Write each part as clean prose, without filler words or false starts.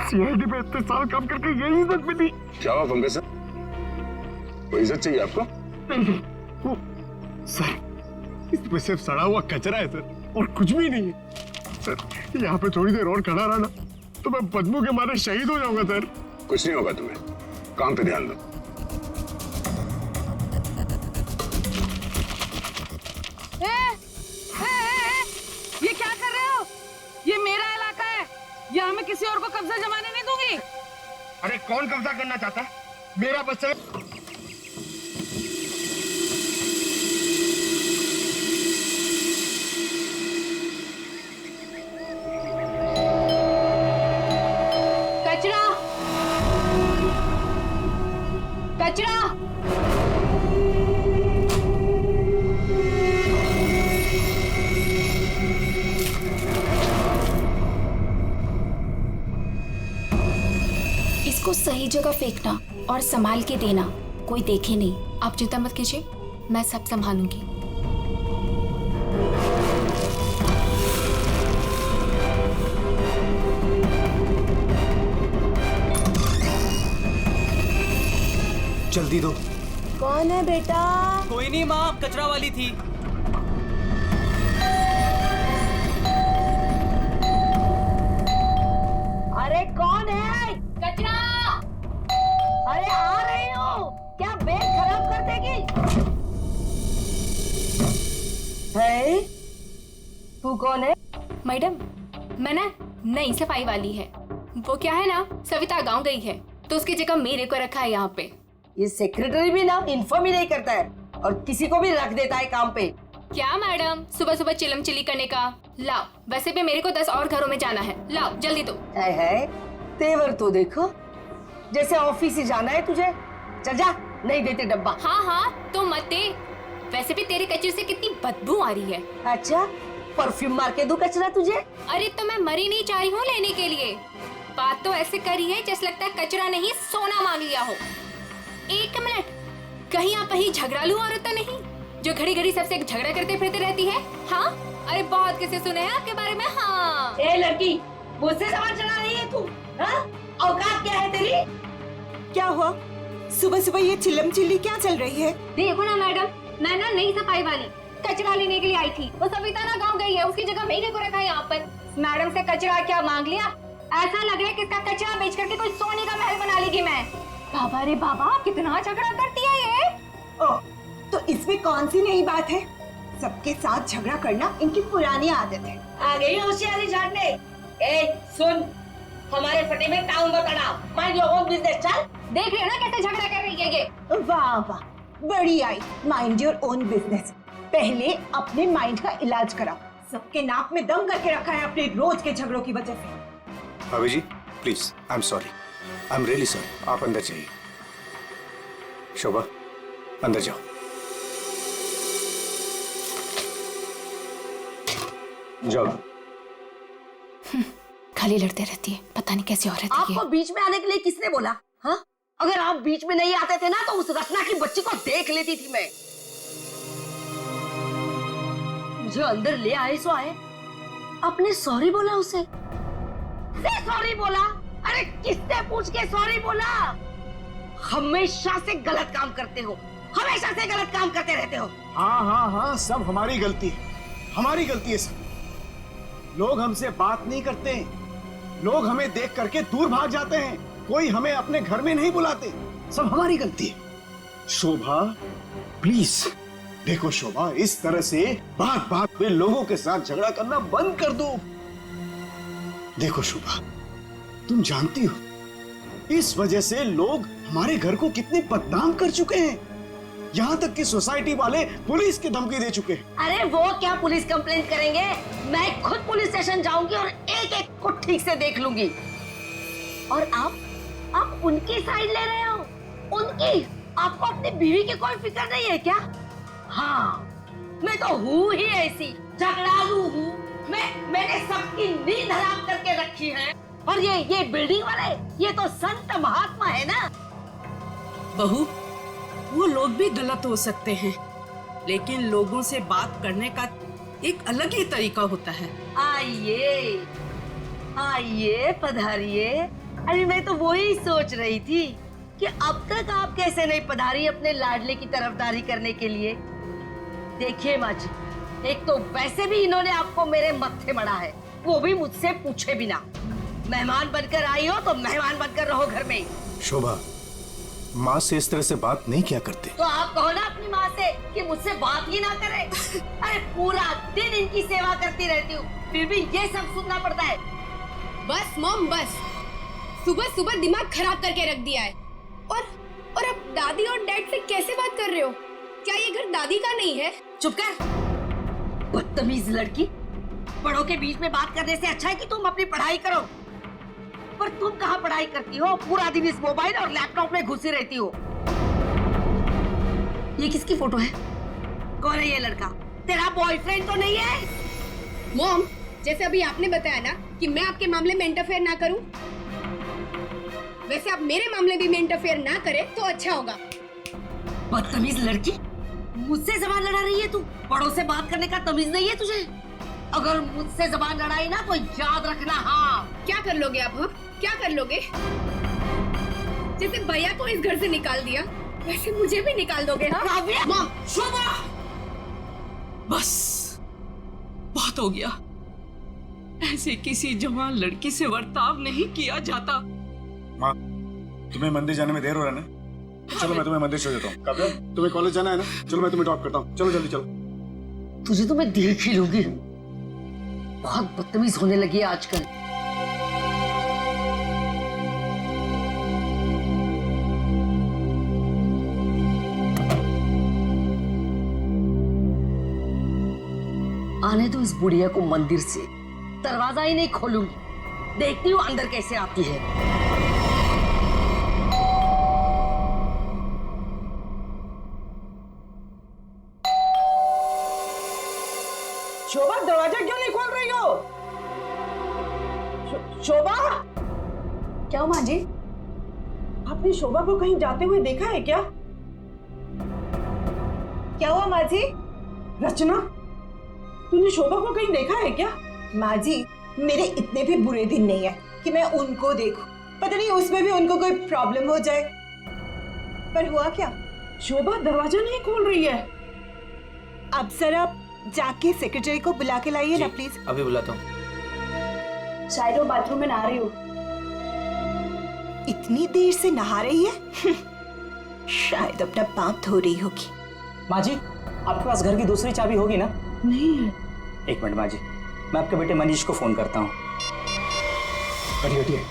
CID में इतने साल काम करके यही इज्जत मिली। क्या हुआ पंकज सर, कोई इज्जत चाहिए आपको? नहीं, वो सर इसमें सिर्फ सड़ा हुआ कचरा है सर, और कुछ भी नहीं है सर। यहाँ पे थोड़ी देर और खड़ा रहा ना तो मैं बदबू के मारे शहीद हो जाऊंगा सर। कुछ नहीं होगा तुम्हें, काम पे ध्यान दो। ये क्या कर रहे हो? ये मेरा इलाका है, यहाँ मैं किसी और को कब्जा जमाने नहीं दूंगी। अरे कौन कब्जा करना चाहता है? मेरा बच्चा। कचरा कचरा इसको सही जगह फेंकना और संभाल के देना, कोई देखे नहीं। आप चिंता मत कीजिए, मैं सब संभालूंगी। जल्दी दो। कौन है बेटा? कोई नहीं माँ, कचरा वाली थी। अरे कौन है? कचरा। अरे आ रही हूँ। क्या बैग खराब कर देगी? है? तू कौन है? मैडम, मैं ना नई सफाई वाली है। वो क्या है ना, सविता गांव गई है तो उसकी जगह मेरे को रखा है यहाँ पे। ये सेक्रेटरी भी ना इन्फॉर्म ही नहीं करता है और किसी को भी रख देता है काम पे। क्या मैडम, सुबह सुबह चिलम चिली करने का। लाओ, वैसे भी मेरे को 10 और घरों में जाना है। लाओ जल्दी दो। है तेवर तो देखो, जैसे ऑफिस ही जाना है तुझे। चल जा, नहीं देते डब्बा। हाँ हाँ तो मत दे, वैसे भी तेरे कचरे से कितनी बदबू आ रही है। अच्छा, परफ्यूम मार के दूं कचरा तुझे? अरे तो मैं मरी नहीं चाह रही हूँ लेने के लिए। बात तो ऐसे करी है जैसे लगता है कचरा नहीं सोना मांग लिया हो। एक मिनट, कहीं आप वही झगड़ालू औरत तो नहीं जो घड़ी घड़ी सबसे झगड़ा करते फिरते रहती है? हाँ, अरे बहुत किसे सुने हैं आपके बारे में। हाँ ए लड़की, मुझसे सवाल चला रही है तू? हाँ? औकात क्या है तेरी? क्या हुआ? सुबह सुबह ये चिल्लम चिल्ली क्या चल रही है? देखो ना मैडम, मैं ना नई सफाई वाली कचरा लेने के लिए आई थी। वो सविता ना गाँव गई है, उसकी जगह मेरे को रखा है यहाँ पर। मैडम से कचरा क्या मांग लिया? ऐसा लग रहा है कि इसका कचरा बेच करके कोई सोने का महल बना लेगी मैं। बाबा रे बाबा, कितना झगड़ा करती है ये। ओह, तो इसमें कौन सी नई बात है? सबके साथ झगड़ा करना इनकी पुरानी आदत है। आ गई होशियारी झाड़ने। ए सुन, हमारे फटे में टाउन बताना, माइंड योर ओन बिजनेस। चल, देख रहे हो ना कैसे झगड़ा कर रही है ये। वाह वाह, बड़ी आई, माइंड योर ओन बिजनेस। पहले अपने माइंड का इलाज कराओ। सबके नाक में दम करके रखा है अपने रोज के झगड़ों की वजह से। भाभी जी please, I am sorry, I am really sorry. आप अंदर जाइए। शोभा, अंदर जाओ। जाओ। खाली लड़ते रहती है, पता नहीं कैसी औरत है ये। आपको बीच में आने के लिए किसने बोला? हाँ, अगर आप बीच में नहीं आते थे ना तो उस रत्ना की बच्ची को देख लेती थी मैं। मुझे अंदर ले आए सो आए, आपने सॉरी बोला उसे? सॉरी बोला? अरे किससे पूछ के सॉरी बोला? हमेशा से गलत काम करते हो, हमेशा से गलत काम करते रहते हो। हाँ हाँ हाँ, सब हमारी गलती है, हमारी गलती है सब। लोग हमसे बात नहीं करते, लोग हमें देख करके दूर भाग जाते हैं, कोई हमें अपने घर में नहीं बुलाते, सब हमारी गलती है। शोभा प्लीज देखो, शोभा इस तरह से बात बात में लोगों के साथ झगड़ा करना बंद कर दो। देखो शोभा, तुम जानती हो इस वजह से लोग हमारे घर को कितने बदनाम कर चुके हैं, यहाँ तक कि सोसाइटी वाले पुलिस की धमकी दे चुके हैं। अरे वो क्या पुलिस कंप्लेंट करेंगे, मैं खुद पुलिस स्टेशन जाऊंगी और एक एक को ठीक से देख लूंगी। और आप उनकी साइड ले रहे हो? उनकी? आपको अपनी बीवी की कोई फिक्र नहीं है क्या? हाँ, मैं तो हूँ ही ऐसी, झगड़ालू हूँ। मैंने सबकी नींद हराम करके रखी है। और ये बिल्डिंग वाले, ये तो संत महात्मा है ना। बहू, वो लोग भी गलत हो सकते हैं, लेकिन लोगों से बात करने का एक अलग ही तरीका होता है। आइए आइए, पधारिए। अरे मैं तो वही सोच रही थी कि अब तक आप कैसे नहीं पधारी अपने लाडले की तरफदारी करने के लिए। देखिए माँ जी, एक तो वैसे भी इन्होंने आपको मेरे मत्थे मड़ा है, वो भी मुझसे पूछे बिना। मेहमान बनकर आई हो तो मेहमान बनकर रहो घर में। शोभा, माँ से इस तरह से बात नहीं किया करते। तो आप कहो ना अपनी माँ से कि मुझसे बात ही ना करे। अरे पूरा दिन इनकी सेवा करती रहती हूँ, फिर भी ये सब सुनना पड़ता है। बस मॉम बस, सुबह सुबह दिमाग खराब करके रख दिया है। और अब दादी और डैड से कैसे बात कर रहे हो? क्या ये घर दादी का नहीं है? चुप कर, बदतमीज लड़की। बड़ों के बीच में बात करने से अच्छा है कि तुम अपनी पढ़ाई करो। पर तुम कहाँ पढ़ाई करती हो? पूरा दिन इस मोबाइल और लैपटॉप में घुसी रहती हो। ये किसकी फोटो है? कौन है ये लड़का? तेरा बॉयफ्रेंड तो नहीं है? मॉम, जैसे अभी आपने बताया ना कि मैं आपके मामले में इंटरफेयर ना करूं, वैसे आप मेरे मामले भी में इंटरफेयर ना करें तो अच्छा होगा। बदतमीज लड़की, मुझसे जबान लड़ा रही है तू। बड़ों से बात करने का तमीज नहीं है तुझे? अगर मुझसे जबान लड़ाई ना तो याद रखना। हाँ, क्या कर लोगे आप? हाँ, क्या कर लोगे? जैसे भैया को इस घर से निकाल दिया, वैसे मुझे भी निकाल दोगे? हाँ? काव्या! माँ, शोभा, बस बहुत हो गया। ऐसे किसी जवान लड़की से बर्ताव नहीं किया जाता। माँ, तुम्हें मंदिर जाने में देर हो रहा है ना? चलो मैं तुम्हें मंदिर छोड़ देता हूँ। काव्या, तुम्हें कॉलेज जाना है ना? चलो मैं तुम्हें ड्रॉप करता हूँ। चलो जल्दी चलो। तुझे तो मैं देख ही लूंगी। बहुत बदतमीज होने लगी है आजकल। आने दो इस बुढ़िया को मंदिर से, दरवाजा ही नहीं खोलूंगी। देखती हूँ अंदर कैसे आती है। शोभा, दरवाजा क्यों नहीं खोल रही हो? शोभा, क्या माँ जी? आपने शोभा को कहीं जाते हुए देखा है क्या? क्या हुआ माँ जी? रचना, तूने शोभा को कहीं देखा है क्या? माँ जी, मेरे इतने भी बुरे दिन नहीं है कि मैं उनको देखूं। पता नहीं उसमें भी उनको कोई प्रॉब्लम हो जाए। पर हुआ क्या? शोभा दरवाजा नहीं खोल रही है। अब सर आप जाके सेक्रेटरी को बुला के लाइए ना प्लीज। अभी बुलाता हूँ। शायद वो बाथरूम में नहा रही हो। इतनी देर से नहा रही है? शायद अपना पाप धो रही होगी। माँ जी, आपके पास घर की दूसरी चाबी होगी ना? नहीं है। एक मिनट माँ जी, मैं आपके बेटे मनीष को फोन करता हूँ। हटिए हटिए।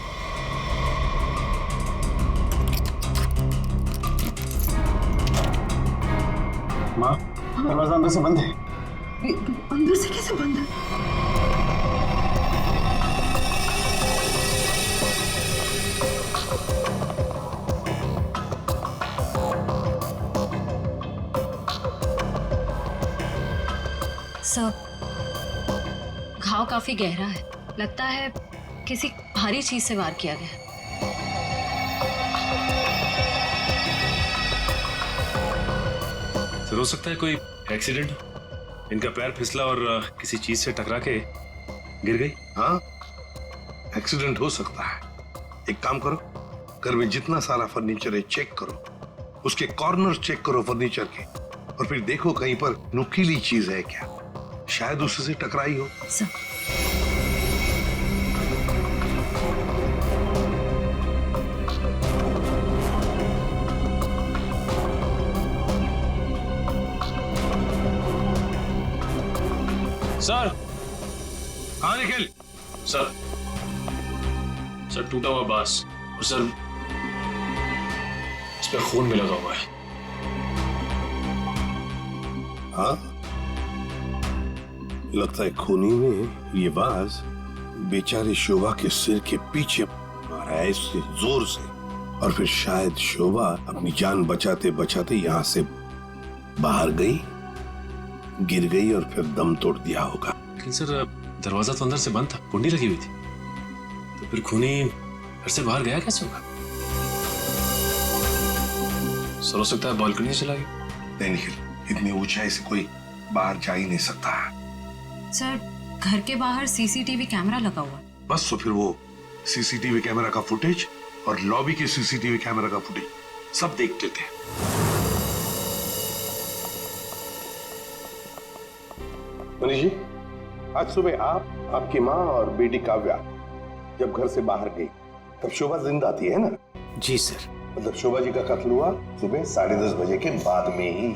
माँ, दरवाजा अंदर से बंद है। अंदर से कैसे बंद है? सर, घाव काफी गहरा है। लगता है किसी भारी चीज से वार किया गया है। हो सकता है कोई एक्सीडेंट। इनका पैर फिसला और किसी चीज से टकरा के गिर गई। हाँ, एक्सीडेंट हो सकता है। एक काम करो, घर में जितना सारा फर्नीचर है चेक करो, उसके कॉर्नर चेक करो फर्नीचर के, और फिर देखो कहीं पर नुकीली चीज है क्या, शायद उससे टकराई हो। सर। हाँ निखिल। सर टूटा हुआ बांस और सर इस पे खून भी लगा हुआ है। हाँ, लगता है खूनी में ये बाज बेचारे शोभा के सिर के पीछे मारा है इससे जोर से, और फिर शायद शोभा अपनी जान बचाते बचाते यहां से बाहर गई, गिर गई और फिर दम तोड़ दिया होगा। लेकिन सर दरवाजा तो अंदर से बंद था, कुंडी लगी हुई थी, तो फिर खूनी घर से बाहर गया कैसे होगा? सर हो सकता है बालकनी से चला गया। नहीं निखिल, इतनी ऊंचाई से कोई बाहर जा ही नहीं सकता। सर घर के बाहर सीसीटीवी कैमरा लगा हुआ है। बस तो फिर वो सीसीटीवी कैमरा का फुटेज और लॉबी के सीसीटीवी कैमरा का फुटेज सब देख लेते हैं। मनीष जी, आज सुबह आप, आपकी माँ और बेटी काव्या जब घर से बाहर गई तब शोभा जिंदा थी, है ना? जी सर। मतलब शोभा जी का कत्ल हुआ सुबह 10:30 बजे के बाद में ही।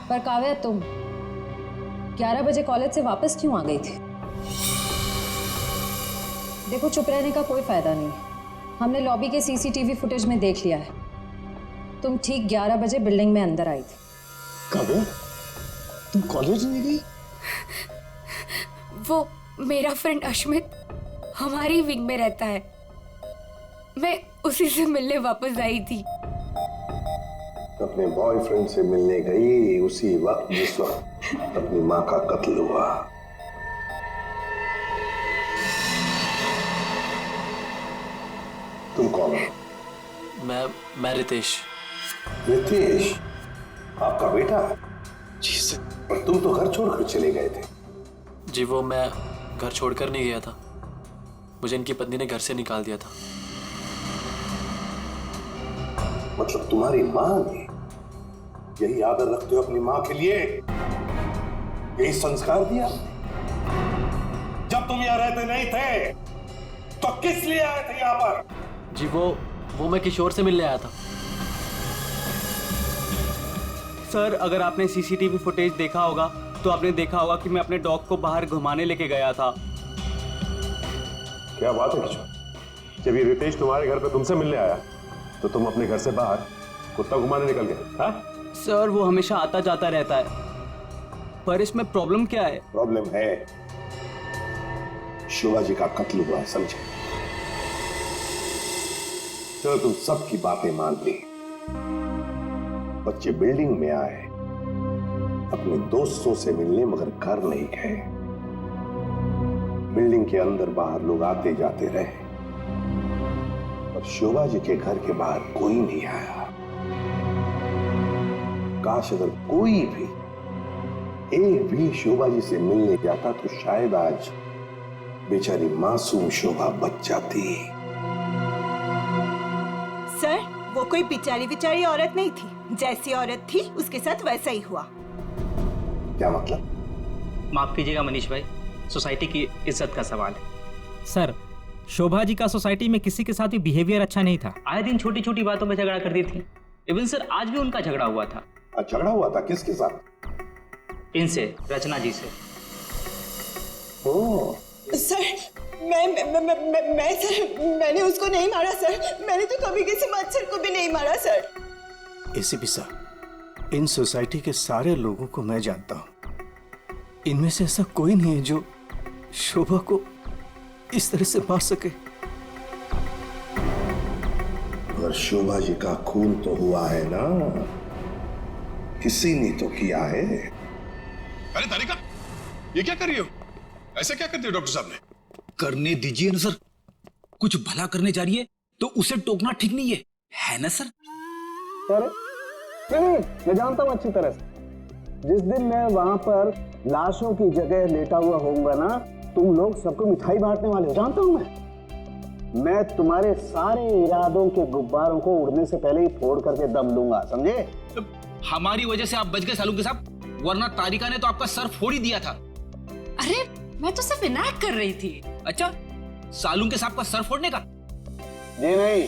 पर काव्या तुम 11 बजे कॉलेज से वापस क्यों आ गई थी? देखो चुप रहने का कोई फायदा नहीं है, हमने लॉबी के सीसीटीवी फुटेज में देख लिया है। तुम ठीक 11 बजे बिल्डिंग में अंदर आई थी। काव्या, तुम कॉलेज नहीं गई? वो मेरा फ्रेंड अश्मित हमारी विंग में रहता है, मैं उसी से मिलने वापस आई थी। अपने बॉयफ्रेंड से मिलने गई उसी वक्त जिस वक्त अपनी माँ का कत्ल हुआ। तुम कौन हो? मैं रितेश। रितेश, आपका बेटा? जी सर। और तुम तो घर छोड़कर चले गए थे। जी वो मैं घर छोड़कर नहीं गया था, मुझे इनकी पत्नी ने घर से निकाल दिया था। मतलब तुम्हारी माँ ने? यही आदर रखते हो अपनी माँ के लिए? यही संस्कार दिया? जब तुम यहाँ रहते नहीं थे तो किस लिए आए थे यहाँ पर? जी वो मैं किशोर से मिलने आया था। सर अगर आपने सीसीटीवी फुटेज देखा होगा तो आपने देखा होगा कि मैं अपने डॉग को बाहर घुमाने लेके गया था। क्या बात है किशोर, जब ये रितेश तुम्हारे घर पे तुमसे मिलने आया तो तुम अपने घर से बाहर कुत्ता घुमाने निकल गए? हाँ सर वो हमेशा आता जाता रहता है, पर इसमें प्रॉब्लम क्या है? प्रॉब्लम है शोभा जी का कत्ल हुआ है, समझे? चलो तुम सबकी बातें मान ली, बच्चे बिल्डिंग में आए अपने दोस्तों से मिलने मगर घर नहीं गए। बिल्डिंग के अंदर बाहर लोग आते जाते रहे और शोभा जी के घर के बाहर कोई नहीं आया। काश अगर कोई भी एक भी शोभा जी से मिलने जाता तो शायद आज बेचारी मासूम शोभा बच जाती। सर वो कोई बेचारी औरत नहीं थी, जैसी औरत थी उसके साथ वैसा ही हुआ। क्या मतलब? माफ कीजिएगा मनीष भाई, सोसाइटी की इज्जत का सवाल है। सर शोभा जी का सोसाइटी में किसी के साथ भी बिहेवियर अच्छा नहीं था, आए दिन छोटी छोटी बातों में झगड़ा करती थी। इवन सर आज भी उनका झगड़ा हुआ था। झगड़ा हुआ था? किसके साथ? इनसे, रचना जी से। ओह सर मैं सर मैंने उसको नहीं मारा सर, मैंने तो कभी किसी मच्छर को भी नहीं मारा सर। एसीपी साहब, इन सोसाइटी के सारे लोगों को मैं जानता हूं, इनमें से ऐसा कोई नहीं है जो शोभा को इस तरह से मार सके। और शोभा जी का खून तो हुआ है ना, किसी ने तो किया है। अरे तारिका, ये क्या कर रही हो? ऐसा क्या कर दिया डॉक्टर साहब ने? करने दीजिए ना सर, कुछ भला करने जा रही है तो उसे टोकना ठीक नहीं है ना सर? नहीं, मैं जानता हूं अच्छी तरह से। जिस दिन मैं वहां पर लाशों की जगह लेटा हुआ होऊंगा ना, तुम लोग सबको मिठाई बांटने वाले हो, जानता हूं मैं तुम्हारे सारे इरादों के गुब्बारों को उड़ने से पहले ही फोड़ करके दम लूंगा, समझे? हमारी वजह से आप बच गए सालू के साहब, वरना तारिका ने तो आपका सर फोड़ ही दिया था। अरे मैं तो सिर्फ इनायत कर रही थी। अच्छा, सालू के साहब का सर फोड़ने का? जी नहीं,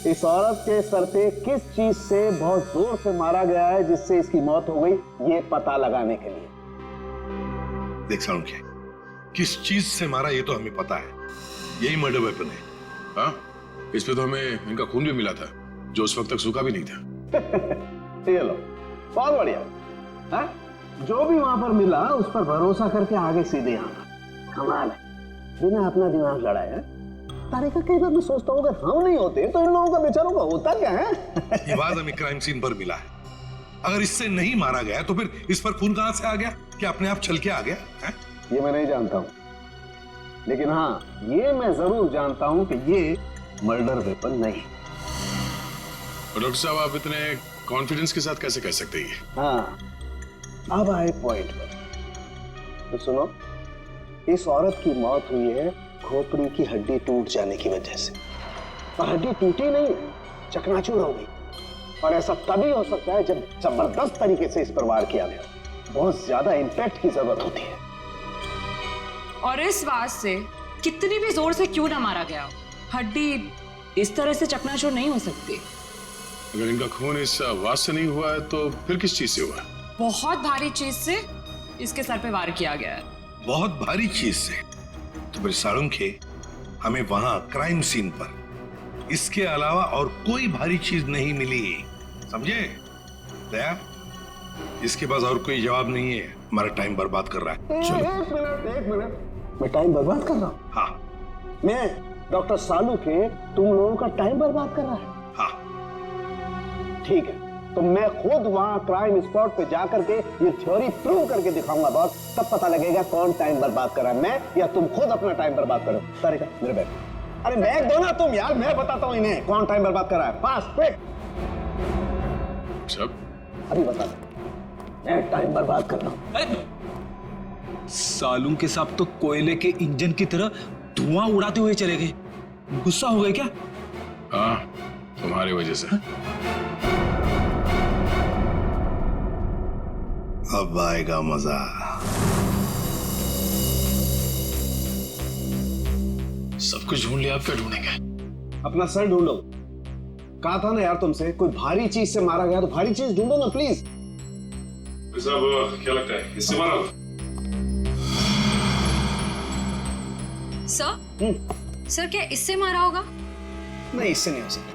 इस औरत के सर पे किस चीज से बहुत जोर से मारा गया है जिससे इसकी मौत हो गई, ये पता लगाने के लिए। देख सालुंखे, किस चीज से मारा ये तो हमें पता है, यही मर्डर वेपन है। हाँ, इस पे तो हमें इनका खून भी मिला था जो उस वक्त तक सूखा भी नहीं था। ये लो, बहुत बढ़िया। हाँ? जो भी वहां पर मिला उस पर भरोसा करके आगे सीधे आना, कमाल है, बिना अपना दिमाग लड़ाया। तारिका कई बार मैं सोचता हूँ अगर हम नहीं होते तो इन लोगों का बेचारों का होता क्या है? ये बात हमें क्राइम सीन पर मिला है, अगर इससे नहीं मारा गया तो फिर इस पर खून कहां से आ गया? क्या अपने आप छल के आ गया है? ये मैं नहीं जानता हूं, लेकिन हाँ ये मैं जरूर जानता हूं कि ये मर्डर वेपन नहीं। डॉक्टर साहब आप इतने कॉन्फिडेंस के साथ कैसे कह सकते हैं? हाँ अब आए पॉइंट पर। तो सुनो, इस औरत की मौत हुई है खोपड़ी की हड्डी टूट जाने की वजह से, और हड्डी टूटी नहीं, चकनाचूर हो गई। और ऐसा तभी हो सकता है जब जबरदस्त तरीके से इस पर वार किया गया, बहुत ज्यादा इंपैक्ट की जरूरत होती है। और इस बात से कितनी भी जोर से क्यों ना मारा गया, हड्डी इस तरह से चकनाचूर नहीं हो सकती। अगर इनका खून इस आवाज से नहीं हुआ है तो फिर किस चीज से हुआ? बहुत भारी चीज से इसके सर पे वार किया गया है। बहुत भारी चीज से? तो फिर साळुंखे, हमें वहां क्राइम सीन पर इसके अलावा और कोई भारी चीज नहीं मिली, समझे? दया, इसके पास और कोई जवाब नहीं है, हमारा टाइम बर्बाद कर रहा है। चलो। एक मिनट, मैं टाइम बर्बाद कर रहा हूँ? हाँ। मैं डॉक्टर साळुंखे तुम लोगों का टाइम बर्बाद कर रहा है? हाँ। ठीक है, तो मैं खुद वहां क्राइम स्पॉट पे जाकर के ये थ्योरी प्रूव करके दिखाऊंगा बॉस, तब पता लगेगा कौन टाइम बर्बाद कर रहा है, मैं या तुम खुद अपना टाइम बर्बाद करो। तारिका मेरे बैग, अरे बैग दो ना तुम यार, मैं बताता हूँ इन्हें कौन टाइम बर्बाद कर रहा है। Fast quick. सब अभी बता दो, मैं टाइम बर्बाद कर रहा हूँ। साळुंखे साहब तो कोयले के इंजन की तरह धुआं उड़ाते हुए चले गए, गुस्सा हो गए क्या? हाँ, तुम्हारी वजह से। अब आएगा मजा। सब कुछ ढूंढ लिया, आप क्या ढूंढेंगे? अपना सर ढूंढो। कहा था ना यार तुमसे, कोई भारी चीज से मारा गया तो भारी चीज ढूंढो ना प्लीज। साहब क्या लगता है, इससे मारा होगा? सर क्या इससे मारा होगा? नहीं, इससे नहीं हो सकता।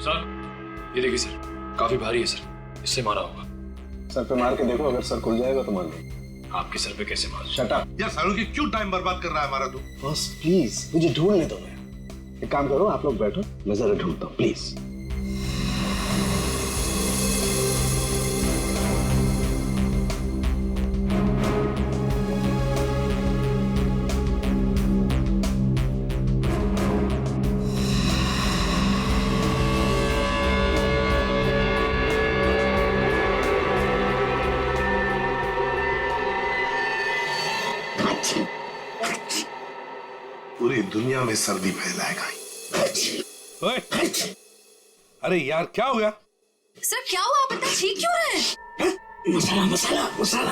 सर ये देखिए सर, काफी भारी है सर, इससे मारा होगा। सर पे मार के देखो, अगर सर खुल जाएगा तो मान लो। आपके सर पे कैसे मार? शट अप यार साळुंखे, क्यों टाइम बर्बाद कर रहा है हमारा तू? बस प्लीज मुझे ढूंढने दो। एक काम करो, आप लोग बैठो, मैं जरा ढूंढता हूँ प्लीज। पूरी दुनिया में सर्दी फैलाएगा। अरे यार क्या हो गया? सर क्या हुआ, आप इतना चीख क्यों रहे हैं? मसाला मसाला मसाला।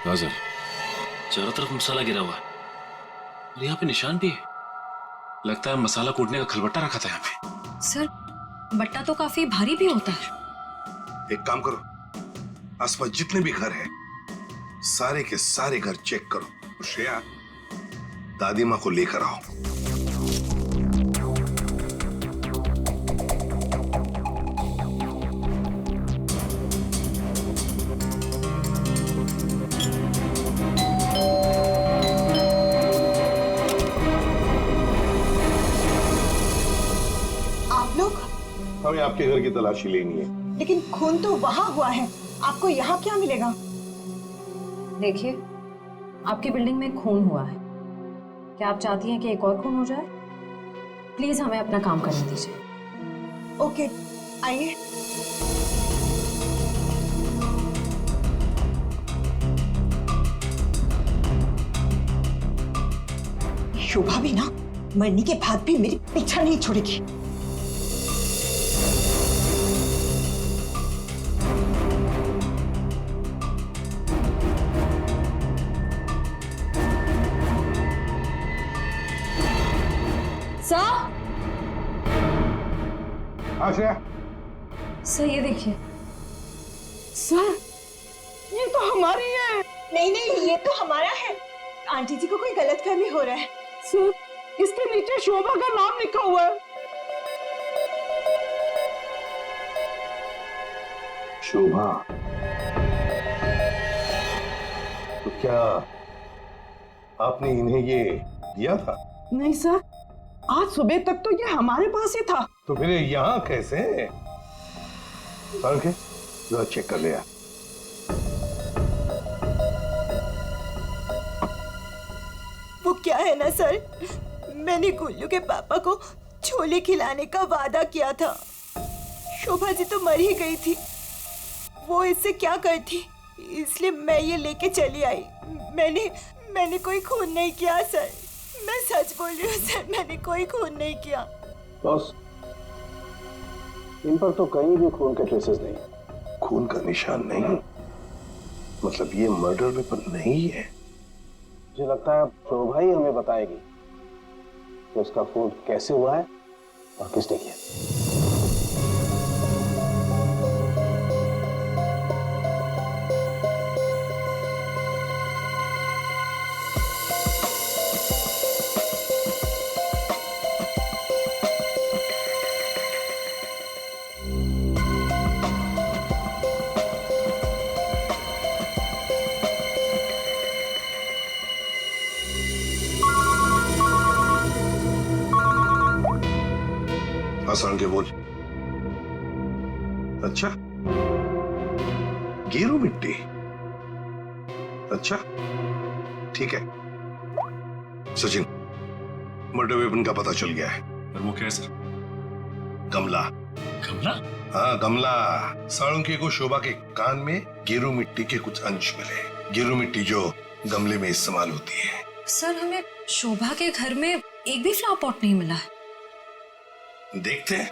हाँ सर, चारों तरफ मसाला गिरा हुआ है और यहाँ पे निशान भी है। लगता है मसाला कूटने का खलबट्टा रखा था यहाँ पे। सर बट्टा तो काफी भारी भी होता है। एक काम करो, आसपास जितने भी घर हैं, सारे के सारे घर चेक करो। श्रेया, दादी माँ को लेकर आओ। आप लोग? हमें आपके घर की तलाशी लेनी है। लेकिन खून तो वहां हुआ है, आपको यहाँ क्या मिलेगा? देखिए, आपकी बिल्डिंग में खून हुआ है, क्या आप चाहती हैं कि एक और खून हो जाए? प्लीज हमें अपना काम करने दीजिए। ओके, आइए। शोभा भी ना मरने के बाद भी मेरी पीछा नहीं छोड़ेगी। सर ये देखिए। सर ये तो हमारी है। नहीं नहीं, ये तो हमारा है। आंटी जी को कोई गलतफहमी हो रहा है। सर इसके नीचे शोभा का नाम लिखा हुआ है। शोभा? तो क्या आपने इन्हें ये दिया था? नहीं सर, आज सुबह तक तो ये हमारे पास ही था। तो फिर यहाँ कैसे? के जरा चेक कर लिया। वो क्या है ना सर, मैंने गुल्लू के पापा को छोले खिलाने का वादा किया था। शोभा जी तो मर ही गई थी, वो इससे क्या करती, इसलिए मैं ये लेके चली आई। मैंने कोई खून नहीं किया सर, मैं सच बोल रही हूँ सर, मैंने कोई खून नहीं किया। बॉस, इन पर तो कहीं भी खून के ट्रेसेस नहीं। खून का निशान नहीं, मतलब ये मर्डर वेपन नहीं है। मुझे लगता है शोभा ही हमें बताएगी कि उसका खून कैसे हुआ है और किसने किया। आसान के बोल। अच्छा, गेरू मिट्टी। अच्छा ठीक है सचिन, मर्डर वेपन का पता चल गया है। और वो क्या है सर? गमला। गमला? हाँ गमला। साळुंके को शोभा के कान में गेरू मिट्टी के कुछ अंश मिले। गेरू मिट्टी जो गमले में इस्तेमाल होती है। सर, हमें शोभा के घर में एक भी फ्लावर पॉट नहीं मिला है। देखते हैं।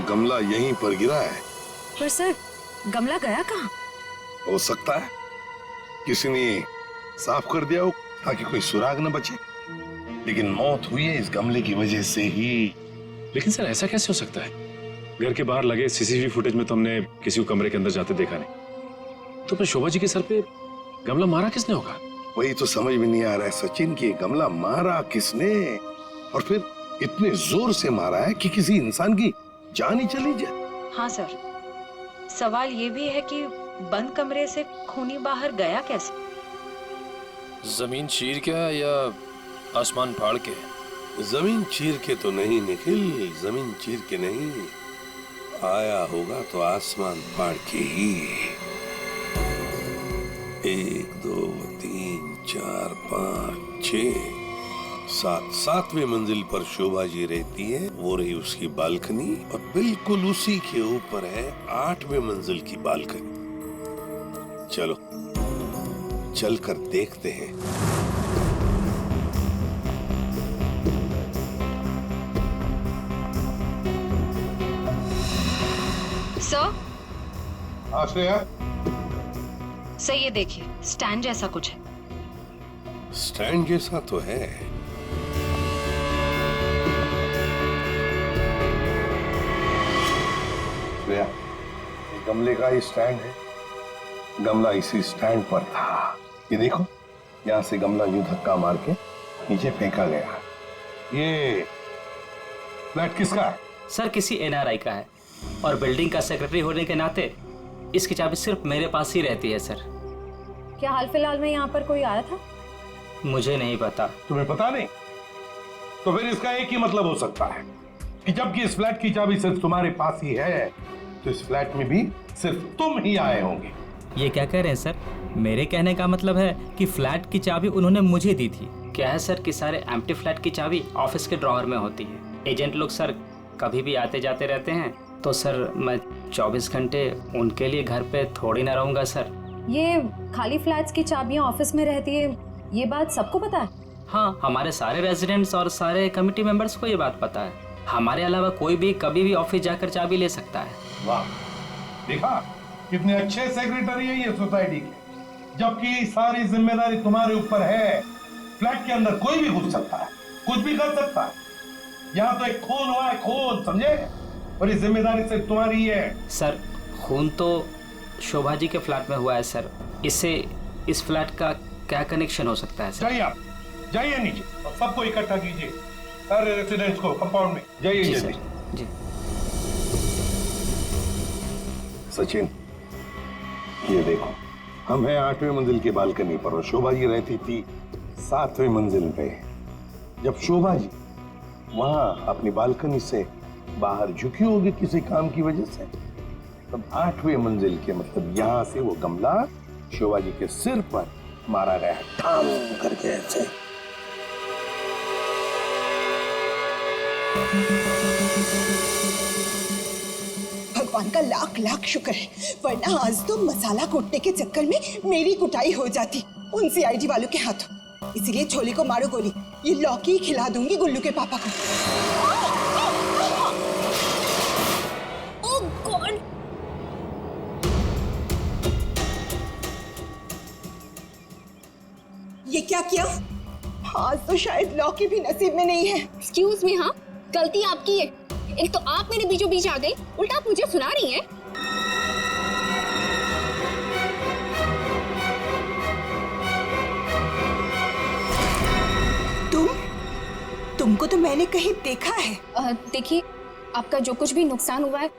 गमला यहीं पर गिरा है। पर सर, गमला गया कहाँ? हो सकता है किसी ने साफ कर दिया हो ताकि कोई सुराग न बचे, लेकिन मौत हुई है इस गमले की वजह से ही। लेकिन सर ऐसा कैसे हो सकता है? घर के बाहर लगे सीसीटीवी फुटेज में तो हमने किसी को कमरे के अंदर जाते देखा नहीं। तो फिर शोभा जी के सर पे गमला मारा किसने होगा? वही तो समझ में नहीं आ रहा है सचिन कि गमला मारा किसने, और फिर इतने जोर से मारा है कि किसी इंसान की जान ही चली जाए। हाँ सर, सवाल ये भी है कि बंद कमरे से खूनी बाहर गया कैसे? जमीन चीर के या आसमान फाड़ के? जमीन चीर के तो नहीं निखिल, जमीन चीर के नहीं, आया होगा तो आसमान फाड़ के ही। 1 2 3 4 5 6 7वें मंजिल पर शोभा जी रहती है, वो रही उसकी बालकनी, और बिल्कुल उसी के ऊपर है 8वें मंजिल की बालकनी। चलो चलकर देखते हैं। सर, आश्रया, सर ये देखिए, स्टैंड जैसा कुछ है। स्टैंड जैसा तो है। गमले का ही स्टैंड है, गमला इसी स्टैंड पर था। ये देखो, यहाँ से गमला यूं धक्का मार के नीचे फेंका गया। ये फ्लैट किसका है? सर, किसी एनआरआई का है, और बिल्डिंग का सेक्रेटरी होने के नाते इसकी चाबी सिर्फ मेरे पास ही रहती है सर। क्या हाल फिलहाल में यहाँ पर कोई आया था? मुझे नहीं पता। तुम्हें पता नहीं? तो फिर इसका एक ही मतलब हो सकता है कि जबकि इस फ्लैट की चाबी सिर्फ तुम्हारे पास ही है, तो इस फ्लैट में भी सिर्फ तुम ही आए होंगे। ये क्या कह रहे हैं सर? मेरे कहने का मतलब है कि फ्लैट की चाबी उन्होंने मुझे दी थी। क्या है सर कि सारे एम्प्टी फ्लैट की चाबी ऑफिस के ड्रॉअर में होती है। एजेंट लोग सर कभी भी आते जाते रहते हैं, तो सर मैं 24 घंटे उनके लिए घर पे थोड़ी ना रहूंगा सर। ये खाली फ्लैट्स की चाबियां ऑफिस में रहती है, ये बात सबको पता है? हाँ, हमारे सारे रेजिडेंट्स और सारे कमिटी मेंबर्स को ये बात पता है। हमारे अलावा कोई भी कभी भी ऑफिस जाकर चाबी ले सकता है। वाह, देखा, कितने अच्छे सेक्रेटरी है ये सोसाइटी के, जबकि सारी जिम्मेदारी तुम्हारे ऊपर है। फ्लैट के अंदर कोई भी घुस सकता है, कुछ भी कर सकता है। यहाँ तो एक खून हुआ है, खून, समझे? और ये जिम्मेदारी सिर्फ तुम्हारी है। सर खून तो शोभा जी के फ्लैट में हुआ है सर, इससे इस फ्लैट का क्या कनेक्शन हो सकता है सर? जाइए आप, जाइए नीचे और सबको इकट्ठा कीजिए, सारे रेसिडेंट्स को कंपाउंड में। जाइए जल्दी। जी सचिन, ये देखो, हम हैं 8वें मंजिल की बालकनी पर और शोभा जी रहती थी 7वें मंजिल पे। जब शोभा जी वहां अपनी बालकनी से बाहर झुकी होगी किसी काम की वजह से, तब 8वें मंजिल के मतलब यहां से वो गमला शोभा जी के सिर पर मारा गया, ठाम करके ऐसे। भगवान का लाख लाख शुक्र है, वरना आज तो मसाला कूटने के चक्कर में मेरी कुटाई हो जाती उन सीआईडी वालों के हाथों। इसीलिए छोले को मारो गोली, ये लौकी खिला दूंगी गुल्लू के पापा को। ओह गॉड! ये क्या किया? आज तो शायद लौकी भी नसीब में नहीं है। एक्सक्यूज मी, हाँ गलती आपकी है। एक तो आप मेरे बीचों बीच आ गई, उल्टा आप मुझे सुना रही हैं। तुमको तो मैंने कहीं देखा है। देखिए, आपका जो कुछ भी नुकसान हुआ है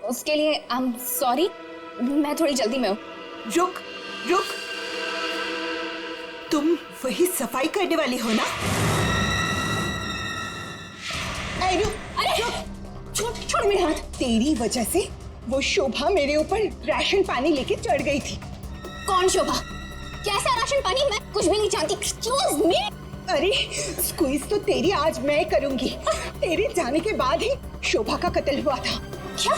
उसके लिए आई एम सॉरी। मैं थोड़ी जल्दी में हूँ। रुक रुक, तुम वही सफाई करने वाली हो ना? अरे छोड़ मेरे हाथ। तेरी वजह से वो शोभा मेरे ऊपर राशन पानी लेके चढ़ गई थी। कौन शोभा? कैसा राशन पानी? मैं कुछ भी नहीं जानती। Excuse me. अरे स्क्वीज तो तेरी आज मैं करूंगी। तेरे जाने के बाद ही शोभा का कत्ल हुआ था। क्या?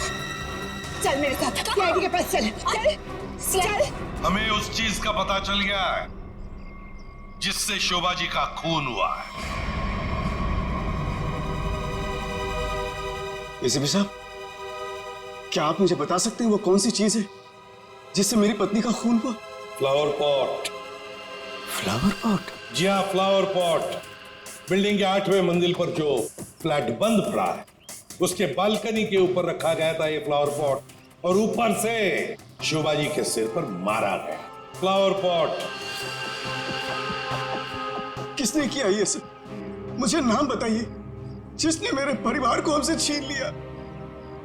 चल मेरे साथ, सीआईडी के पास चल। चल। हमें उस चीज का पता चल गया है जिससे शोभा जी का खून हुआ है। एसीपी साहब, क्या आप मुझे बता सकते हैं वो कौन सी चीज है जिससे मेरी पत्नी का खून हुआ? Flower pot. Flower pot? जी हाँ, फ्लावर पॉट। बिल्डिंग के 8वें मंजिल पर जो फ्लैट बंद पड़ा है उसके बालकनी के ऊपर रखा गया था ये फ्लावर पॉट और ऊपर से शोभा जी के सिर पर मारा गया। Flower pot. किसने किया ये सब? मुझे नाम बताइए जिसने मेरे परिवार को हमसे छीन लिया।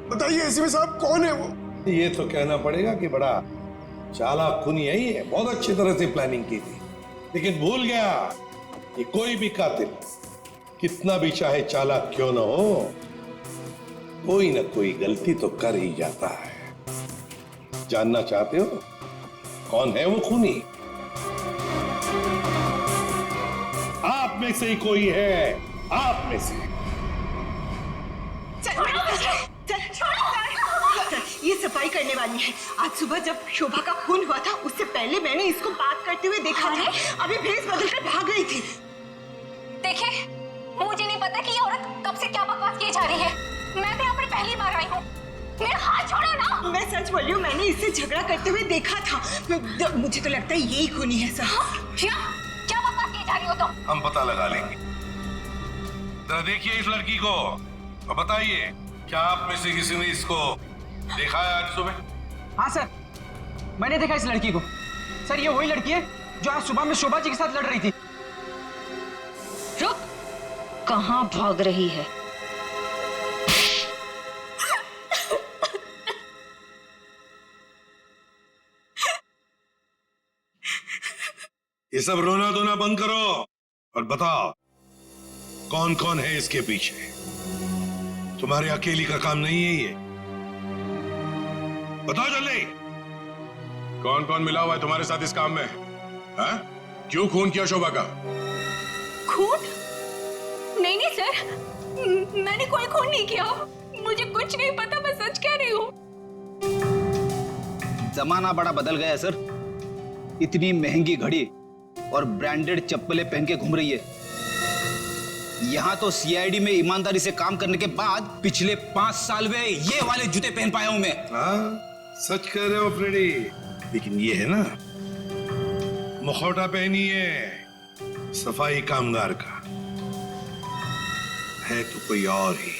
बताइए एसीपी साहब, कौन है वो? ये तो कहना पड़ेगा कि बड़ा चालाक खूनी है ये, बहुत अच्छी तरह से प्लानिंग की थी, लेकिन भूल गया कि कोई भी कातिल कितना भी चाहे चालाक क्यों ना हो, कोई ना कोई गलती तो कर ही जाता है। जानना चाहते हो कौन है वो खूनी? आप में से ही कोई है, आप में से। ये सफाई करने वाली है। आज सुबह जब शोभा का खून हुआ था उससे पहले मैंने इसको बात करते हुए देखा था। अभी भेस बदलकर भाग गई थी। देखिए, मुझे नहीं पता कि ये औरत कब से क्या बकवास की जा रही है। मैं तो यहाँ पर पहली बार आई हूँ। मेरा हाथ छोड़ो ना। मैं सच बोल रही हूँ, मैंने इससे झगड़ा करते हुए देखा था। मुझे तो लगता है यही खूनी है सर। क्या बकवास की जा रही हो तुम? हम पता लगा लेंगे। जरा देखिए इस लड़की को और बताइए, क्या आप में से किसी ने इसको देखा है आज सुबह? हाँ सर, मैंने देखा इस लड़की को। सर, ये वही लड़की है जो आज सुबह में शोभा जी के साथ लड़ रही थी। रुक, कहाँ भाग रही है? ये सब रोना धोना बंद करो और बताओ कौन कौन है इसके पीछे। तुम्हारे अकेली का काम नहीं है ये, बताओ जल्दी। कौन कौन मिला हुआ है तुम्हारे साथ इस काम में? हाँ? क्यों खून किया शोभा का? खून? नहीं सर, मैंने कोई खून नहीं किया। मुझे कुछ नहीं पता, मैं सच कह रही हूँ। जमाना बड़ा बदल गया है सर। इतनी महंगी घड़ी और ब्रांडेड चप्पलें पहन के घूम रही है। यहाँ तो सीआईडी में ईमानदारी से काम करने के बाद पिछले 5 साल में ये वाले जूते पहन पाया हूं मैं। सच कह रहे हो फ्रेडी, लेकिन ये है ना, मुखौटा पहनिए सफाई कामगार का, है तो कोई और ही।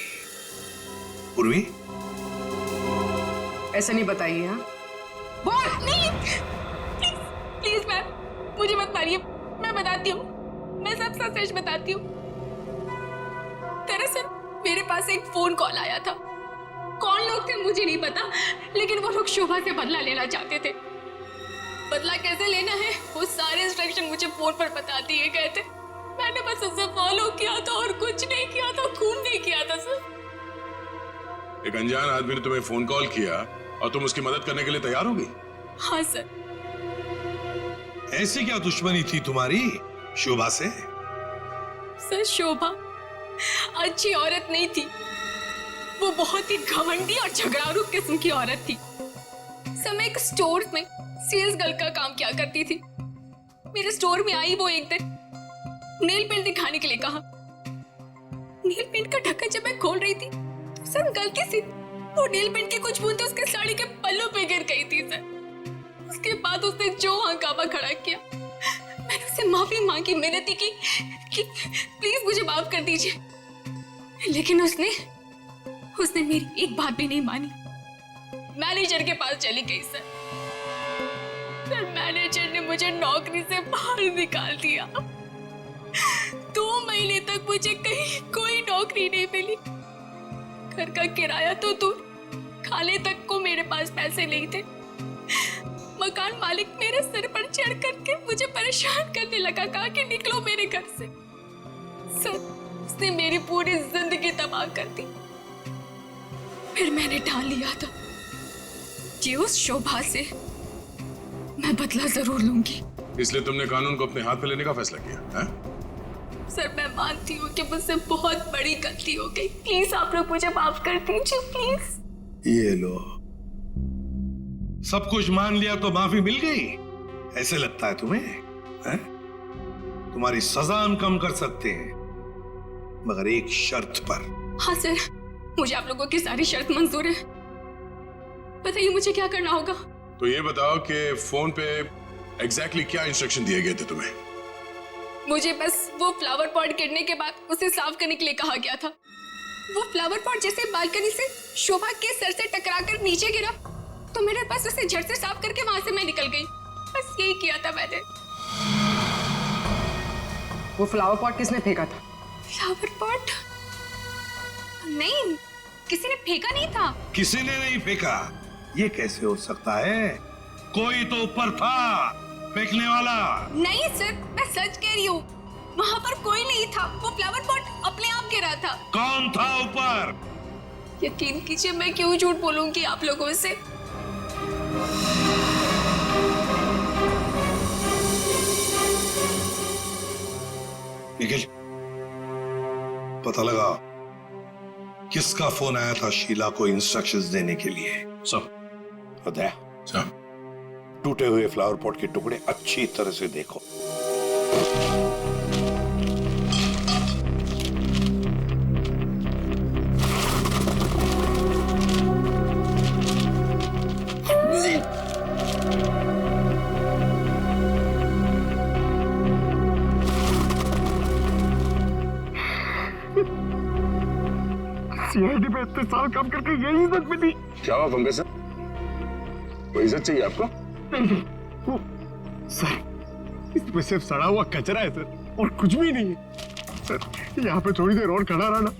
उर्वी, ऐसा नहीं बताइए। हाँ बोल नहीं, प्लीज प्लीज मैम, मुझे मत मारिए, मैं बताती हूँ, मैं सब सच बताती हूँ। दरअसल मेरे पास एक फोन कॉल आया था। कौन लोग थे मुझे नहीं पता, लेकिन वो लोग शोभा से बदला लेना चाहते थे। बदला कैसे लेना है वो सारे इंस्ट्रक्शन मुझे फोन पर बता दिए गए थे। मैंने बस उसे फॉलो किया था और कुछ नहीं किया था, खून नहीं किया था सर। एक अनजान आदमी ने तुम्हें फोन कॉल किया और तुम उसकी मदद करने के लिए तैयार हो गई? हाँ सर। ऐसी क्या दुश्मनी थी तुम्हारी शोभा से? सर शोभा अच्छी औरत नहीं थी, वो बहुत ही घमंडी और झगड़ारू किस्म की औरत थी। सर मैं एक स्टोर में सेल्स गर्ल का काम किया करती थी। मेरे स्टोर में आई वो एक दिन, नेल पेंट दिखाने के लिए कहा। नेल पेंट का ढक्कन जब मैं खोल रही थी तो सर गलती से वो नेल पेंट की कुछ बूंदें उसके साड़ी के पल्लू पे गिर गई थी सर। उसके बाद उसने जो हंगामा खड़ा किया, मैंने उससे माफी मांगी, मिन्नती की कि प्लीज मुझे माफ कर दीजिए, लेकिन उसने मेरी एक बात भी नहीं मानी। मैनेजर के पास चली गई सर। मैनेजर ने मुझे नौकरी से बाहर निकाल दिया। 2 महीने तक मुझे कहीं कोई नौकरी नहीं मिली। घर का किराया तो दूर, खाने तक को मेरे पास पैसे नहीं थे। मकान मालिक मेरे सिर पर चढ़ करके मुझे परेशान करने लगा, कहा कि निकलो मेरे घर से। सर उसने मेरी पूरी जिंदगी तबाह कर दी। फिर मैंने ठान लिया था कि उस शोभा से मैं बदला जरूर लूंगी। इसलिए तुमने कानून को अपने हाथ में लेने का फैसला किया है? सर मैं मानती हूँ कि मुझसे बहुत बड़ी गलती हो गई। प्लीज आप लोग मुझे माफ कर दीजिए प्लीज। ये लो, सब कुछ मान लिया तो माफी मिल गई, ऐसे लगता है तुम्हें? है? तुम्हारी सजा हम कम कर सकते हैं, मगर एक शर्त पर। हाँ सर, मुझे आप लोगों की सारी शर्त मंजूर है। बताइए मुझे क्या करना होगा? तो ये बताओ कि फोन पे एग्जैक्टली क्या इंस्ट्रक्शन दिए गए थे तुम्हें? मुझे बस वो फ्लावर पॉट गिरने के बाद उसे साफ करने के लिए कहा गया था। वो फ्लावर पॉट जैसे बालकनी से शोभा के सर से टकराकर नीचे गिरा तो मेरे पास उसे झट से साफ करके वहां से मैं निकल गई। बस यही किया था मैंने। वो फ्लावर पॉट किसने फेंका था? Flower pot? नहीं, किसी ने फेंका नहीं था। किसी ने नहीं फेंका? ये कैसे हो सकता है? कोई तो ऊपर था फेंकने वाला। नहीं सर, मैं सच कह रही हूँ, वहाँ पर कोई नहीं था। वो फ्लावर पॉट अपने आप गिरा था। कौन था ऊपर? यकीन कीजिए, मैं क्यों झूठ बोलूंगी आप लोगों से। निखिल, पता लगा किसका फोन आया था शीला को इंस्ट्रक्शंस देने के लिए? सब उदय, टूटे हुए फ्लावर पॉट के टुकड़े अच्छी तरह से देखो। सीआईडी पे इतने साल काम करके यही इज्जत मिली। क्या हुआ पंकज सर? कोई इज्जत चाहिए आपको? नहीं, वो सर इसमें सिर्फ सड़ा हुआ कचरा है सर, और कुछ भी नहीं है सर। यहाँ पे थोड़ी देर और खड़ा रहा ना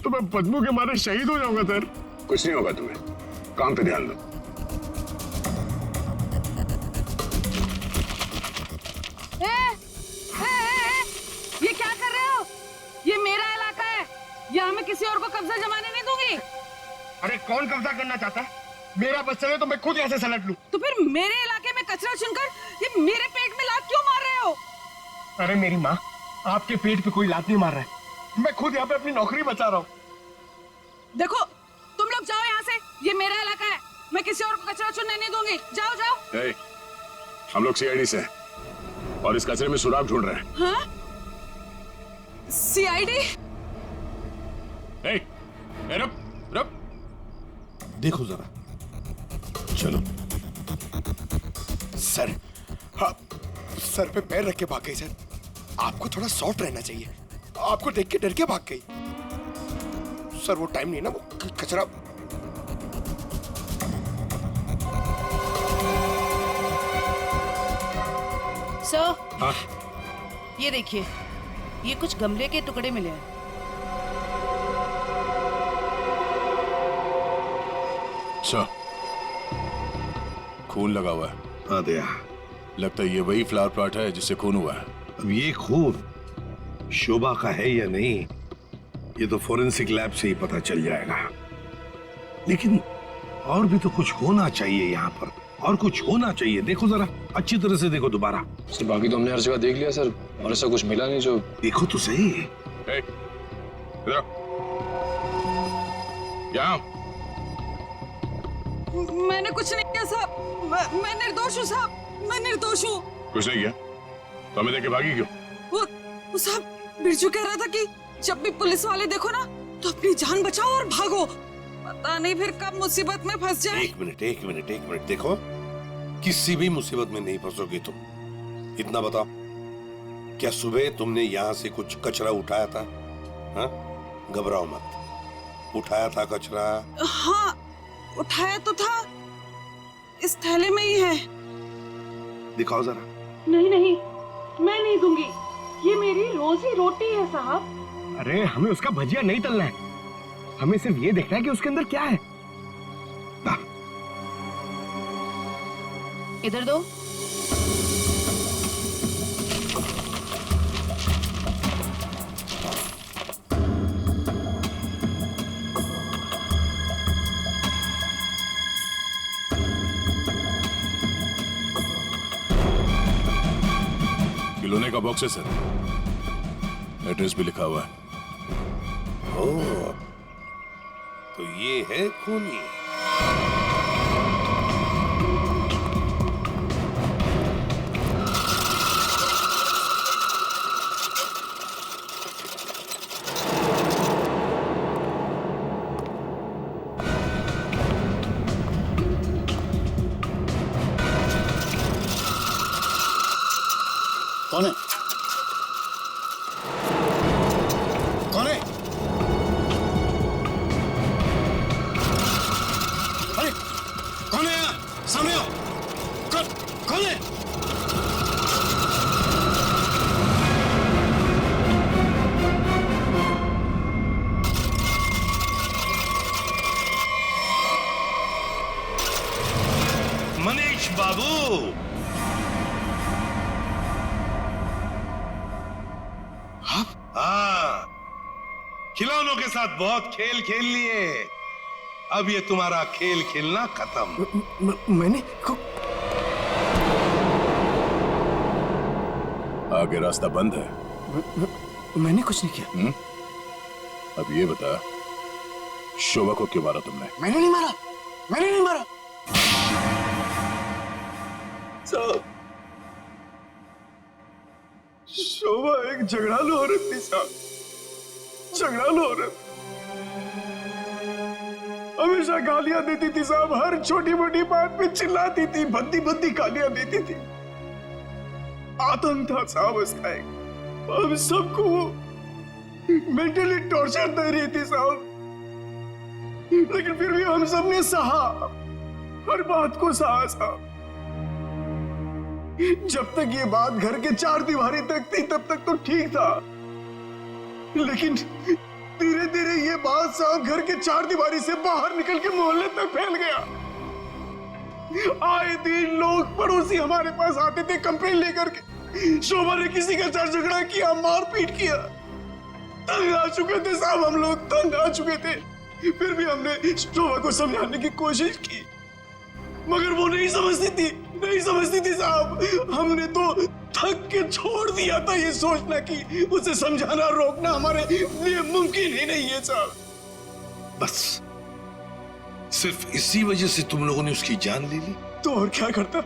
तो मैं बदबू के मारे शहीद हो जाऊंगा सर। कुछ नहीं होगा तुम्हें, काम पे ध्यान दो। ये क्या कर रहे हो? ये मेरा इलाका है, यहाँ मैं किसी और को कब्जा जमाने नहीं दूंगी। अरे कौन कब्जा करना चाहता है? मेरा बस चले तो मैं खुद यहाँ से सलट लूं। तो फिर मेरे इलाके में कचरा चुनकर ये मेरे पेट में लात क्यों मार रहे हो? अरे मेरी माँ, आपके पेट पे कोई लात नहीं मार रहा है, मैं खुद यहाँ पे अपनी नौकरी बचा रहा हूँ। देखो तुम लोग जाओ यहाँ से, ये मेरा इलाका है, मैं किसी और को कचरा चुनने नहीं दूंगी। जाओ जाओ। हम लोग सीआईडी से हैं और इस कचरे में सुराग ढूंढ रहे हैं। हाँ? सीआईडी? रुक रुक। देखो जरा, चलो। सर, हाँ, सर पे पैर रख के भाग गई सर। आपको थोड़ा सॉफ्ट रहना चाहिए। आपको देख के डर के भाग गई। सर वो टाइम नहीं ना, वो कचरा। सर, हाँ? ये देखिए, ये कुछ गमले के टुकड़े मिले हैं। अच्छा, खून लगा हुआ है। हाँ दया, लगता है ये वही फ्लावर प्लॉट है जिससे खून हुआ है। अब ये खून शोभा का है या नहीं, ये तो फोरेंसिक लैब से ही पता चल जाएगा। लेकिन और भी तो कुछ होना चाहिए यहाँ पर, और कुछ होना चाहिए। देखो जरा अच्छी तरह से देखो दोबारा। सर बाकी तो हमने हर जगह देख लिया सर, और ऐसा कुछ मिला नहीं जो। देखो तो सही। यहाँ मैंने कुछ नहीं किया साहब, मैं निर्दोष हूँ साहब, मैं निर्दोष हूँ। कुछ नहीं किया तो हमें देख के भागी क्यों? वो साहब बिरजू कह रहा था कि जब भी पुलिस वाले देखो ना तो अपनी जान बचाओ और भागो, पता नहीं फिर कब मुसीबत में फंस जाए। एक मिनट देखो, किसी भी मुसीबत में नहीं फंसोगी तुम। इतना बताओ, क्या सुबह तुमने यहाँ से कुछ कचरा उठाया था? हाँ, घबराओ मत, उठाया था कचरा? हाँ उठाया तो था, इस थैले में ही है। दिखाओ जरा। नहीं, मैं नहीं दूंगी, ये मेरी रोजी रोटी है साहब। अरे हमें उसका भजिया नहीं तलना है, हमें सिर्फ ये देखना है कि उसके अंदर क्या है। इधर दो। खिलौने का बॉक्स है सर, एड्रेस भी लिखा हुआ है। ओह, तो ये है खूनी। कौन है? कौन है? अरे कौन है यहाँ? सामने आओ। कौन है? मनीष बाबू, हाँ, खिलौनों के साथ बहुत खेल खेल लिए, अब ये तुम्हारा खेल खेलना खत्म। मैंने आगे रास्ता बंद है। मैंने कुछ नहीं किया। अब ये बता, शोभा को क्यों मारा तुमने? मैंने नहीं मारा। साहब, शोभा एक झगड़ालू औरत थी साहब, झगड़ालू औरत। हमेशा गालियां देती थी साहब, हर छोटी मोटी बात पे चिल्लाती थी, भद्दी गालियां देती थी। आतंक था साहब उसका एक। हम सबको वो मेंटली टॉर्चर दे रही थी साहब, लेकिन फिर भी हम सबने सहा, हर बात को सहा साहब। जब तक ये बात घर के चार दीवारी तक थी तब तक तो ठीक था, लेकिन धीरे धीरे ये बात साहब घर के चार दीवारी से बाहर निकल के मोहल्ले तक फैल गया। आए दिन लोग पड़ोसी हमारे पास आते थे कंप्लेन लेकर के, शोभा ने किसी का झगड़ा किया, मारपीट किया। तंग आ चुके थे साहब, हम लोग तंग आ चुके थे। फिर भी हमने शोभा को समझाने की कोशिश की, मगर वो नहीं समझती थी साहब। हमने तो थक के छोड़ दिया था ये सोचना कि उसे समझाना रोकना हमारे लिए मुमकिन ही नहीं है साहब। बस सिर्फ इसी वजह से तुम लोगों ने उसकी जान ले ली? तो और क्या करता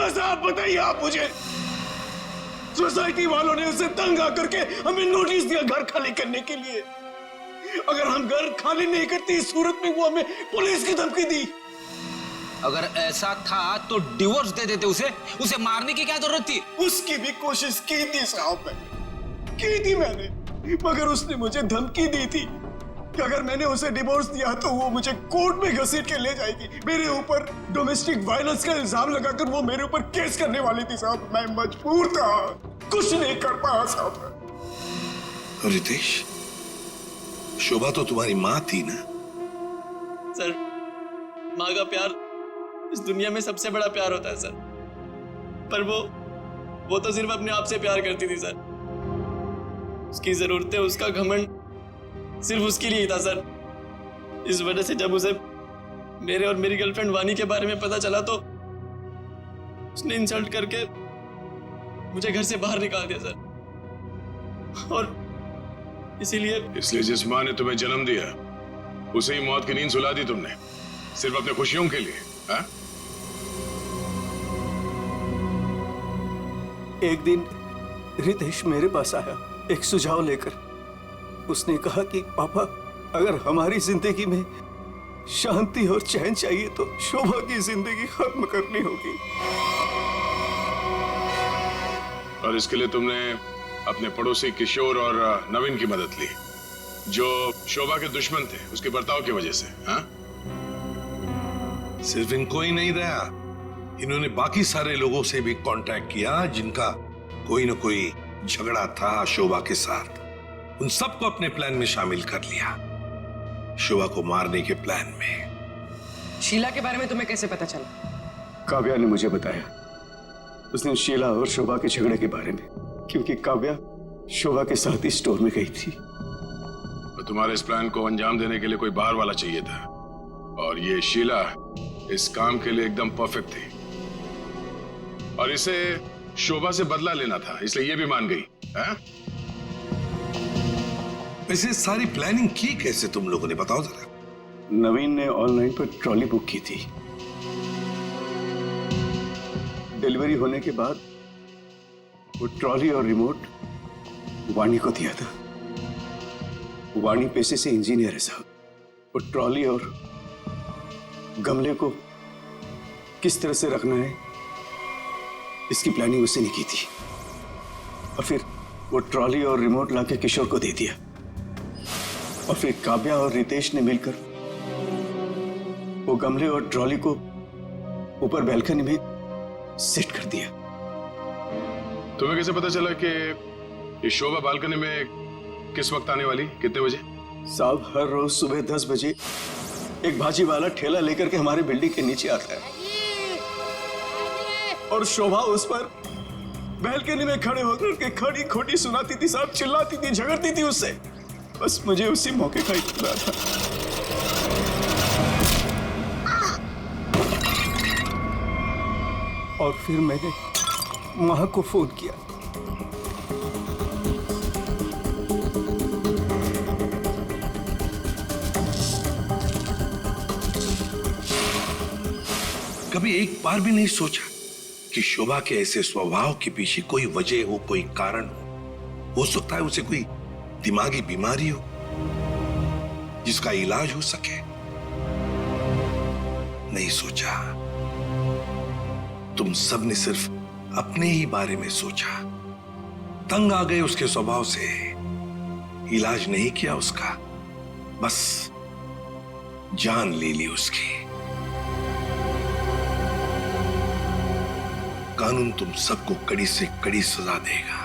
साहब, बताइए आप मुझे। सोसाइटी वालों ने उसे तंग आकर के हमें नोटिस दिया घर खाली करने के लिए। अगर हम घर खाली नहीं करते इस सूरत में वो हमें पुलिस की धमकी दी। अगर ऐसा था तो डिवोर्स दे देते उसे मारने की क्या जरूरत थी? उसकी भी कोशिश की थी साहब, मैंने मगर उसने मुझे धमकी दी थी कि अगर मैंने उसे डिवोर्स दिया तो वो मुझे कोर्ट में घसीट के ले जाएगी। मेरे ऊपर डोमेस्टिक वायलेंस का इल्जाम लगाकर वो मेरे ऊपर केस करने वाली थी साहब। मैं मजबूर था, कुछ नहीं कर पाया साहब। रितेश, शोभा तो तुम्हारी माँ थी ना? सर, माँ का प्यार इस दुनिया में सबसे बड़ा प्यार होता है सर, पर वो तो सिर्फ अपने आप से प्यार करती थी सर। उसकी जरूरतें, उसका घमंड सिर्फ उसके लिए ही था सर। इस वजह से जब उसे मेरे और मेरी गर्लफ्रेंड वानी के बारे में पता चला तो उसने इंसल्ट करके मुझे घर से बाहर निकाल दिया सर। और इसलिए जिस माँ ने तुम्हें जन्म दिया उसे ही मौत की नींद सुला दी तुमने, सिर्फ अपने खुशियों के लिए। हा? एक दिन रितेश मेरे पास आया एक सुझाव लेकर। उसने कहा कि पापा, अगर हमारी जिंदगी में शांति और चैन चाहिए तो शोभा की जिंदगी खत्म करनी होगी। और इसके लिए तुमने अपने पड़ोसी किशोर और नवीन की मदद ली, जो शोभा के दुश्मन थे उसके बर्ताव की वजह से। हा? सिर्फ इनको ही नहीं दया, इन्होंने बाकी सारे लोगों से भी कांटेक्ट किया जिनका कोई न कोई झगड़ा था शोभा के साथ। उन सबको अपने प्लान में शामिल कर लिया, शोभा को मारने के प्लान में। शीला के बारे में तुम्हें कैसे पता चला? काव्या ने मुझे बताया। उसने शीला और शोभा के झगड़े के बारे में, क्योंकि काव्या शोभा के साथ ही स्टोर में गई थी। तो तुम्हारे इस प्लान को अंजाम देने के लिए कोई बाहर वाला चाहिए था, और ये शीला इस काम के लिए एकदम परफेक्ट थी। और इसे शोभा से बदला लेना था, इसलिए ये भी मान गई। है? वैसे सारी प्लानिंग की कैसे तुम लोगों ने, बताओ जरा। नवीन ने ऑनलाइन पर ट्रॉली बुक की थी। डिलीवरी होने के बाद वो ट्रॉली और रिमोट वाणी को दिया था। वाणी पेशे से इंजीनियर है साहब। वो ट्रॉली और गमले को किस तरह से रखना है इसकी प्लानिंग उससे नहीं की थी। और फिर वो ट्रॉली और रिमोट लाके किशोर को दे दिया। और फिर काव्या और रितेश ने मिलकर वो गमले और ट्रॉली को ऊपर बैल्कनी में सेट कर दिया। तुम्हें कैसे पता चला कि ये शोभा बालकनी में किस वक्त आने वाली, कितने बजे? साहब, हर रोज सुबह 10 बजे एक भाजी वाला ठेला लेकर के हमारे बिल्डिंग के नीचे आता है, और शोभा उस पर बैल्कनी में खड़े होकर के खड़ी खोटी सुनाती थी साहब, चिल्लाती थी, झगड़ती थी उससे। बस मुझे उसी मौके का इंतजार था। और फिर मैंने मां को फोन किया। कभी एक बार भी नहीं सोचा कि शोभा के ऐसे स्वभाव के पीछे कोई वजह हो, कोई कारण हो सकता है उसे कोई दिमागी बीमारी हो जिसका इलाज हो सके? नहीं सोचा। तुम सब ने सिर्फ अपने ही बारे में सोचा, तंग आ गए उसके स्वभाव से, इलाज नहीं किया उसका, बस जान ले ली उसकी। कानून तुम सबको कड़ी से कड़ी सजा देगा।